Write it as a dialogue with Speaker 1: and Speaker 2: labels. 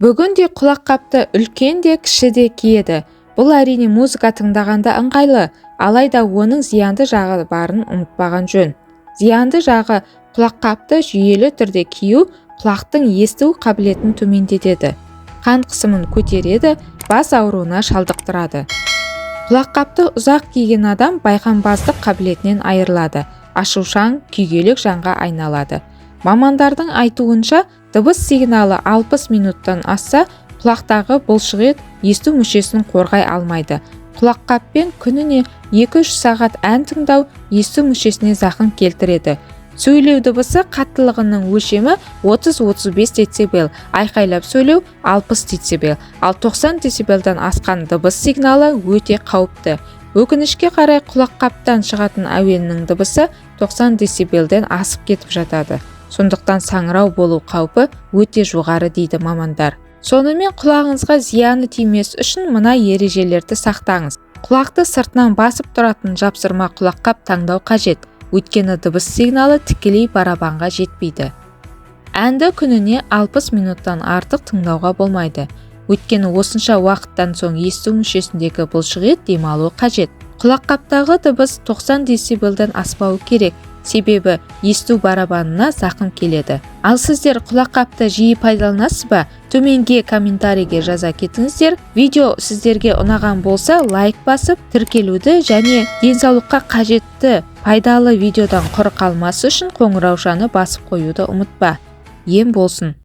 Speaker 1: Бүгінде құлаққапты үлкен де кіші де киеді. Бұл әрине музыка тыңдағанда ыңғайлы, алайда оның зиянды жағы барын ұмытпаған жөн. Зиянды жағы құлаққапты жүйелі түрде кию құлақтың есту қабілетін төмендетеді, қан қысымын көтереді, бас ауруына шалдықтырады. Құлаққапты ұзақ киген адам байқампаздық қабілетінен айырылады, ашушаң, күйгелек жанға айналады. Мамандардың айтуынша, дыбыс сигналы 60 минуттан асса, құлақтағы бұлшықет есту мүшесін қорғай алмайды. Құлаққаппен күніне 2-3 сағат ән тыңдау есту мүшесіне зақым келтіреді. Сөйлеу дыбысы қаттылығының өлшемі 30-35 децибел, айқайлап сөйлеу 60 децибел, ал 90 децибелдан асқан дыбыс сигналы өте қауіпті. Өкінішке қарай құлаққаптан шығатын әуеннің дыбысы 90 децибелден асып кетіп жатады. Сондықтан саңырау болу қаупі өте жоғары дейді мамандар. Сонымен құлағыңызға зияны тимес үшін мына ережелерді сақтаңыз. Құлақты сыртынан басып тұратын жапсырма құлаққап таңдау қажет. Өйткені дыбыс сигналы тікелей барабанға жетпейді. Әнді күніне 60 минуттан артық тыңдауға болмайды. Өйткені осынша уақыттан соң есту мүшесіндегі бұлшықет демалу қажет. Құлаққаптағы дыбыс 90 децибелден аспауы керек, себебі есту барабанына зақым келеді. Ал сіздер құлаққапты жиі пайдаланасыз ба? Төменге комментарийге жаза кетіңіздер. Видео сіздерге ұнаған болса, лайк басып, тіркелуді және денсаулыққа қажетті пайдалы видеодан құр қалмас үшін қоңыраушаны басып қоюды ұмытпа. Ем болсын.